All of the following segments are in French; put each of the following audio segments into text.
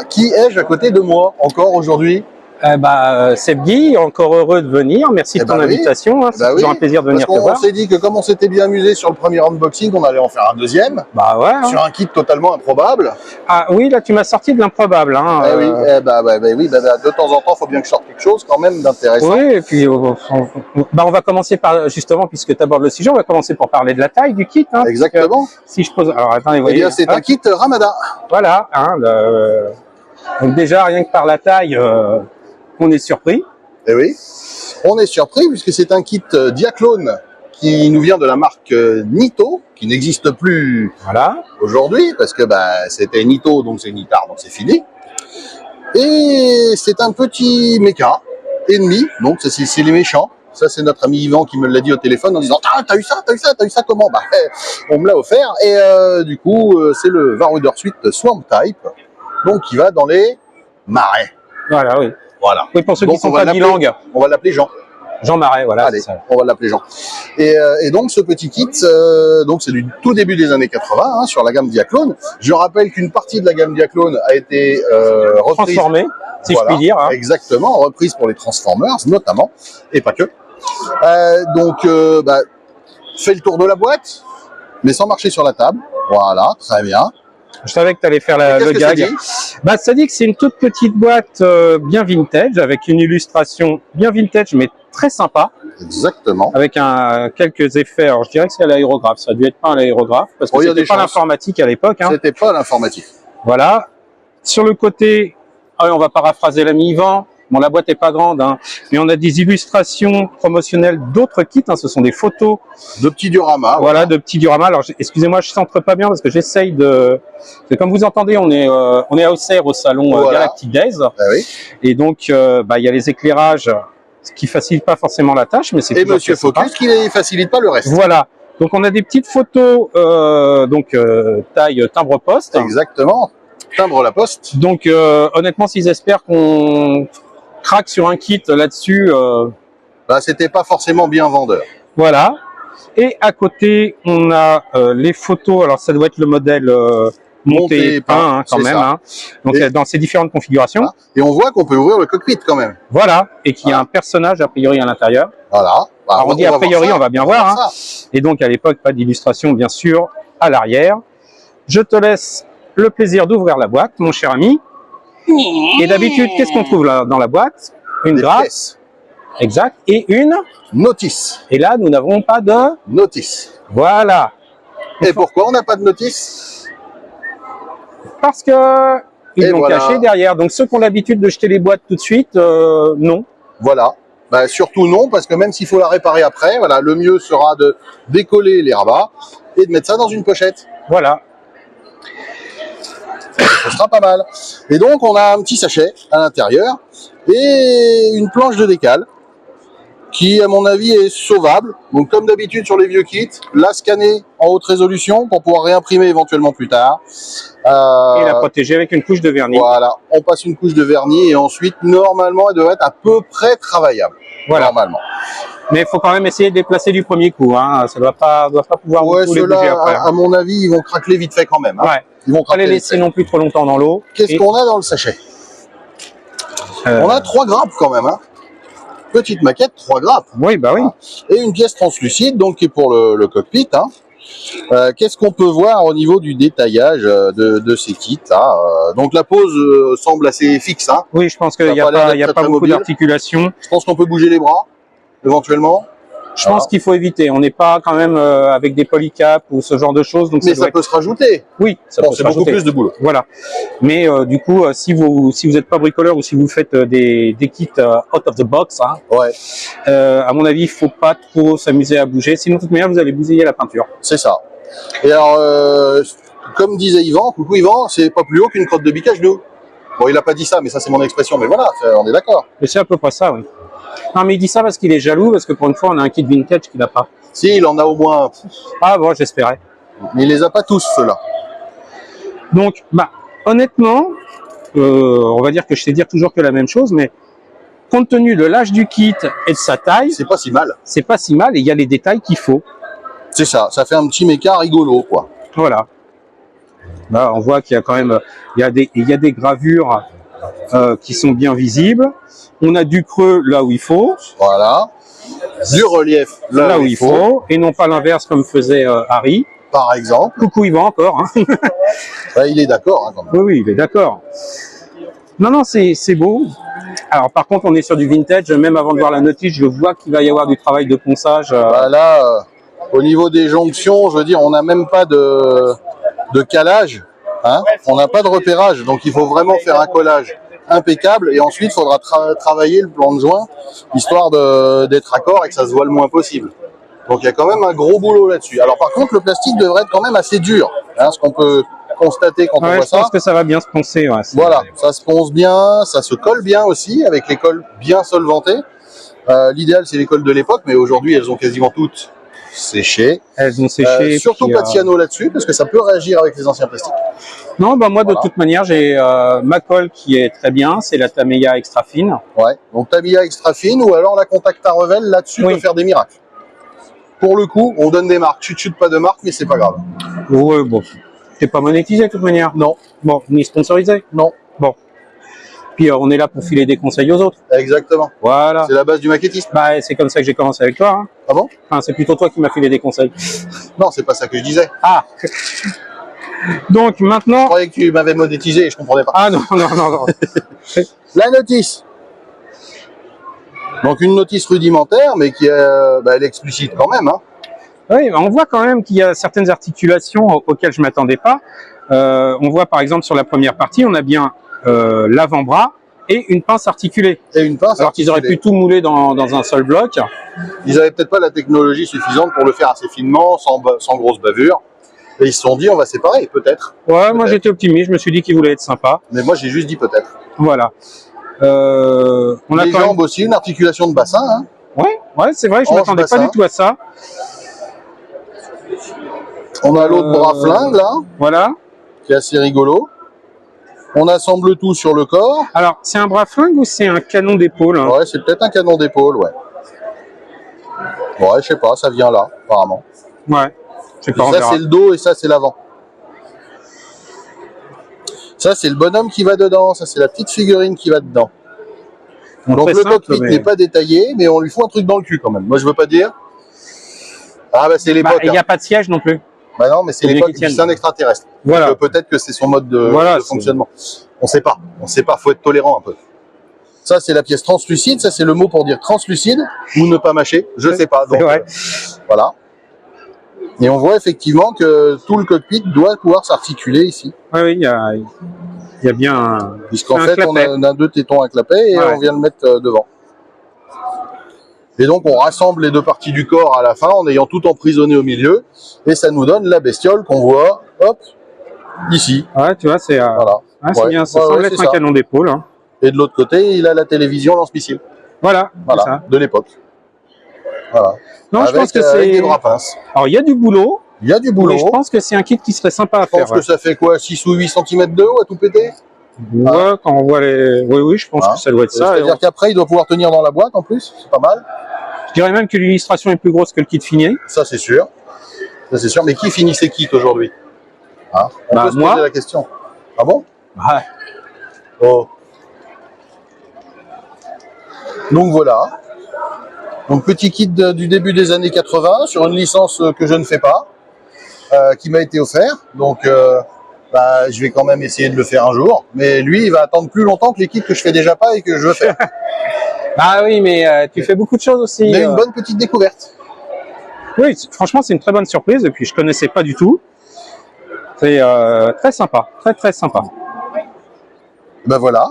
Qui ai-je à côté de moi encore aujourd'hui? Seb Guy, encore heureux de venir. Merci de ton invitation. Hein. C'est toujours un plaisir de venir te voir. On s'est dit que comme on s'était bien amusé sur le premier unboxing, on allait en faire un deuxième. Bah ouais. Sur un kit totalement improbable. Ah oui, là tu m'as sorti de l'improbable. Hein. De temps en temps, il faut bien que je sorte quelque chose quand même d'intéressant. Oui, et puis on va commencer par, justement, puisque tu abordes le sujet, on va commencer par parler de la taille du kit. Hein, exactement. Si je pose... Alors attendez, vous voyez. C'est un kit Ramada. Voilà. Hein, donc déjà, rien que par la taille... on est surpris. Eh oui, on est surpris puisque c'est un kit Diaclone qui nous vient de la marque Nito, qui n'existe plus aujourd'hui parce que c'était Nito, donc c'est Nitard, donc c'est fini. Et c'est un petit méca ennemi, donc c'est les méchants. Ça, c'est notre ami Yvan qui me l'a dit au téléphone en disant « Ah, t'as eu ça comment ?» On me l'a offert et du coup, c'est le Varuder Suite Swamp Type, donc qui va dans les marais. Voilà, oui. Voilà. Oui, pour ceux qui ne sont pas bilingues. On va l'appeler Jean. Jean Marais, voilà. Allez, on va l'appeler Jean. Et donc, ce petit kit, donc c'est du tout début des années 80, hein, sur la gamme Diaclone. Je rappelle qu'une partie de la gamme Diaclone a été reprise. Transformée, si je puis dire. Hein. Exactement, reprise pour les Transformers, notamment, et pas que. Fais le tour de la boîte, mais sans marcher sur la table. Voilà, très bien. Je savais que tu allais faire le gag. Ça dit que c'est une toute petite boîte bien vintage, avec une illustration bien vintage, mais très sympa. Exactement. Avec quelques effets. Alors, je dirais que c'est à l'aérographe. Ça a dû être pas à l'aérographe, parce que c'était pas l'informatique à l'époque. Hein. C'était pas l'informatique. Voilà. Sur le côté, on va paraphraser l'ami Yvan. Bon, la boîte est pas grande, hein, mais on a des illustrations promotionnelles d'autres kits. Hein, ce sont des photos de petits dioramas. Voilà, de petits dioramas. Alors, excusez-moi, je centre pas bien parce que j'essaye de. Comme vous entendez, on est à Auxerre au salon Galactic Days, et donc il y a les éclairages qui facilitent pas forcément la tâche, mais c'est et Monsieur Focus qui ne facilite pas le reste. Voilà. Donc on a des petites photos, taille timbre poste. Exactement. Timbre la poste. Donc honnêtement, s'ils espèrent qu'on craque sur un kit là-dessus, c'était pas forcément bien vendeur. Voilà. Et à côté, on a les photos. Alors ça doit être le modèle monté et peint, hein, quand même. Hein. Donc dans ces différentes configurations. Voilà. Et on voit qu'on peut ouvrir le cockpit quand même. Voilà. Et qu'il y a un personnage a priori à l'intérieur. Voilà. Alors on dit a priori, on va bien voir. Hein. Et donc à l'époque, pas d'illustration bien sûr à l'arrière. Je te laisse le plaisir d'ouvrir la boîte, mon cher ami. Et d'habitude, qu'est-ce qu'on trouve là dans la boîte? Une grappe. Exact. Et une notice. Et là, nous n'avons pas de notice. Voilà. Et pourquoi on n'a pas de notice? Parce que ils l'ont caché derrière. Donc ceux qui ont l'habitude de jeter les boîtes tout de suite, non. Voilà. Surtout non, parce que même s'il faut la réparer après, voilà, le mieux sera de décoller les rabats et de mettre ça dans une pochette. Voilà. Ce sera pas mal. Et donc, on a un petit sachet à l'intérieur et une planche de décale qui, à mon avis, est sauvable. Donc, comme d'habitude sur les vieux kits, la scanner en haute résolution pour pouvoir réimprimer éventuellement plus tard. Et la protéger avec une couche de vernis. Voilà, on passe une couche de vernis et ensuite, normalement, elle devrait être à peu près travaillable. Voilà. Normalement. Mais il faut quand même essayer de les placer du premier coup. Hein. Ça ne doit pas pouvoir beaucoup les bouger après. À mon avis, ils vont craquer vite fait quand même. Hein. Ouais. Ils vont pas les laisser non plus trop longtemps dans l'eau. Qu'est-ce qu'on a dans le sachet? On a 3 grappes quand même. Hein. Petite maquette, 3 grappes. Oui, bah oui. Et une pièce translucide, donc qui est pour le cockpit. Hein. Qu'est-ce qu'on peut voir au niveau du détaillage de ces kits là donc la pose semble assez fixe. Hein. Oui, je pense qu'il n'y a pas beaucoup d'articulation. Je pense qu'on peut bouger les bras, éventuellement. Je pense qu'il faut éviter. On n'est pas quand même avec des polycaps ou ce genre de choses. Donc mais ça peut se rajouter. Oui, ça peut se rajouter. C'est beaucoup plus de boulot. Voilà. Mais du coup, si vous n'êtes pas bricoleur ou si vous faites des kits out of the box, hein, à mon avis, il faut pas trop s'amuser à bouger. Sinon, de toute manière, vous allez bousiller la peinture. C'est ça. Et alors, comme disait Yvan, coucou Yvan, c'est pas plus haut qu'une crotte de bique à genoux. Bon, il a pas dit ça, mais ça c'est mon expression. Mais voilà, on est d'accord. Mais c'est à peu près ça, oui. Non, mais il dit ça parce qu'il est jaloux, parce que pour une fois, on a un kit vintage qu'il n'a pas. Si, il en a au moins. Ah bon, j'espérais. Mais il les a pas tous, ceux-là. Donc, honnêtement, on va dire que je sais dire toujours que la même chose, mais compte tenu de l'âge du kit et de sa taille, c'est pas si mal. C'est pas si mal et il y a les détails qu'il faut. C'est ça, ça fait un petit méca rigolo, quoi. Voilà. Là, on voit qu'il y a quand même, il y a des gravures qui sont bien visibles. On a du creux là où il faut. Voilà. Du relief Là où il faut. Et non pas l'inverse comme faisait Harry. Par exemple. Coucou Yvan encore. Hein. Bah, il est d'accord hein, quand même. Oui, oui, il est d'accord. Non, non, c'est beau. Alors par contre, on est sur du vintage. Même avant de voir la notice, je vois qu'il va y avoir du travail de ponçage. Bah, là, au niveau des jonctions, je veux dire, on n'a même pas de calage. Hein, on n'a pas de repérage. Donc il faut vraiment faire un collage impeccable. Et ensuite, il faudra travailler le plan de joint, histoire d'être raccord et que ça se voit le moins possible. Donc il y a quand même un gros boulot là-dessus. Alors par contre, le plastique devrait être quand même assez dur. Hein, ce qu'on peut constater quand on voit ça. Je pense que ça va bien se poncer. Ouais, voilà, ça se ponce bien, ça se colle bien aussi, avec les colles bien solvantées. L'idéal, c'est les colles de l'époque, mais aujourd'hui, elles ont quasiment toutes séché. Elles ont séché. Surtout pas de cyano là-dessus, parce que ça peut réagir avec les anciens plastiques. Non, bah moi, de toute manière, j'ai ma colle qui est très bien, c'est la Tamiya Extra Fine. Ouais, donc Tamiya Extra Fine, ou alors la Contact à Revel, là-dessus, peut faire des miracles. Pour le coup, on donne des marques. Chut, pas de marque, mais c'est pas grave. Ouais, bon. T'es pas monétisé de toute manière? Non. Bon, ni sponsorisé? Non. Bon. Puis on est là pour filer des conseils aux autres. Exactement. Voilà. C'est la base du maquettisme. Bah, c'est comme ça que j'ai commencé avec toi. Hein. Ah bon? Enfin, c'est plutôt toi qui m'as filé des conseils. Non, c'est pas ça que je disais. Ah. Donc maintenant. Je croyais que tu m'avais monétisé et je comprenais pas. Ah non, non, non, non. La notice. Donc une notice rudimentaire, mais qui est, elle est explicite quand même. Hein. Oui, on voit quand même qu'il y a certaines articulations auxquelles je m'attendais pas. On voit par exemple sur la première partie, on a bien l'avant-bras et une pince articulée. Et une pince alors qu'ils auraient pu tout mouler dans un seul bloc. Ils n'avaient peut-être pas la technologie suffisante pour le faire assez finement, sans grosse bavure. Et ils se sont dit, on va séparer, peut-être. Ouais, moi j'étais optimiste, je me suis dit qu'il voulait être sympa. Mais moi j'ai juste dit peut-être. Voilà. On a les jambes aussi, une articulation de bassin. Hein. Ouais, c'est vrai, je ne m'attendais pas du tout à ça. On a l'autre bras flingue là. Voilà. Qui est assez rigolo. On assemble tout sur le corps. Alors, c'est un bras flingue ou c'est un canon d'épaule hein? Ouais, c'est peut-être un canon d'épaule, ouais. Ouais, je sais pas, ça vient là, apparemment. Ouais. Je sais pas, ça, c'est le dos et ça, c'est l'avant. Ça, c'est le bonhomme qui va dedans. Ça, c'est la petite figurine qui va dedans. Donc, le cockpit n'est pas détaillé, mais on lui fout un truc dans le cul quand même. Moi, je veux pas dire. Ah, bah, c'est l'époque. Il n'y a pas de siège non plus. Bah non, mais c'est l'époque, c'est un extraterrestre. Voilà. Peut-être que c'est son mode de fonctionnement. On sait pas. On sait pas. Faut être tolérant un peu. Ça, c'est la pièce translucide. Ça, c'est le mot pour dire translucide ou ne pas mâcher. Je sais pas. Donc, voilà. Et on voit effectivement que tout le cockpit doit pouvoir s'articuler ici. Oui, il y a bien un. Puisqu'en fait, on a deux tétons à clapet et on vient le mettre devant. Et donc, on rassemble les deux parties du corps à la fin en ayant tout emprisonné au milieu. Et ça nous donne la bestiole qu'on voit, hop, ici. Ouais, tu vois, c'est voilà. C'est bien, ça semble être un canon d'épaule. Hein. Et de l'autre côté, il a la télévision lance-missile. Voilà, ça. De l'époque. Voilà. Non, avec, je pense que c'est des bras pinces. Alors, il y a du boulot. Il y a du boulot. Mais je pense que c'est un kit qui serait sympa à faire. Je pense que ça fait quoi, 6 ou 8 cm de haut à tout péter? Ouais, quand on voit les... Oui, je pense que ça doit être ça. C'est-à-dire qu'après, il doit pouvoir tenir dans la boîte en plus, c'est pas mal. Je dirais même que l'illustration est plus grosse que le kit fini. Ça, c'est sûr. Ça, c'est sûr. Mais qui finit ses kits aujourd'hui? Hein, on peut se poser la question. Ah bon? Ouais. Oh. Donc voilà. Donc petit kit du début des années 80 sur une licence que je ne fais pas, qui m'a été offert. Donc je vais quand même essayer de le faire un jour. Mais lui, il va attendre plus longtemps que les kits que je fais déjà pas et que je veux faire. Ah oui, mais tu fais beaucoup de choses aussi. Il a une bonne petite découverte. Oui, franchement, c'est une très bonne surprise. Et puis, je connaissais pas du tout. C'est très sympa, très sympa. Ben voilà.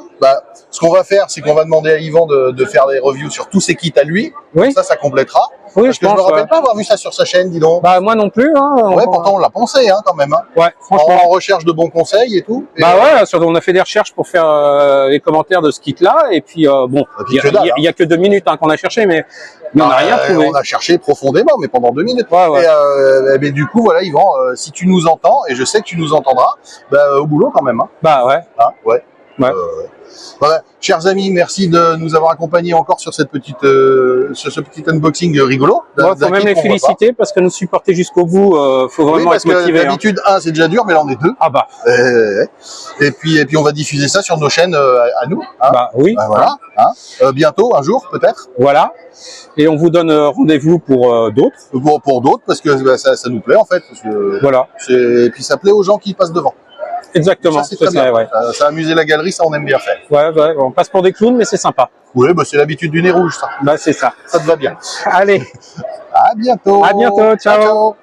Ce qu'on va faire, c'est qu'on va demander à Yvan de faire des reviews sur tous ses kits à lui. Oui. Ça complétera. Oui, parce que je me rappelle pas avoir vu ça sur sa chaîne, dis donc. Bah moi non plus. Hein, ouais, pourtant on l'a pensé, hein, quand même. Hein. Ouais, franchement. En recherche de bons conseils et tout. Et ouais, surtout on a fait des recherches pour faire les commentaires de ce kit-là, et puis bon, il y a que 2 minutes hein, qu'on a cherché, mais on n'a rien trouvé. On a cherché profondément, mais pendant 2 minutes. Ouais. Et mais du coup, voilà, Yvan, si tu nous entends, et je sais que tu nous entendras, au boulot quand même. Hein. Bah ouais. Ah, ouais. Ouais. Voilà. Chers amis, merci de nous avoir accompagnés encore sur cette petite, sur ce petit unboxing rigolo. Bon, faut même les féliciter parce que nous supporter jusqu'au bout, faut vraiment être motivé. D'habitude, c'est déjà dur, mais là on est 2. Ah bah. Et puis on va diffuser ça sur nos chaînes à nous. Hein. Bah oui. Voilà. Hein. Bientôt, un jour peut-être. Voilà. Et on vous donne rendez-vous pour d'autres. Pour d'autres, parce que ça nous plaît en fait. Parce que voilà. Et puis ça plaît aux gens qui passent devant. Exactement. Ça, c'est très bien. Ouais. Ça a amusé la galerie, ça on aime bien faire. Ouais, on passe pour des clowns, mais c'est sympa. Oui, bah c'est l'habitude du nez rouge, ça. Bah c'est ça. Ça te va bien. Allez. À bientôt. À bientôt. Ciao. Ciao.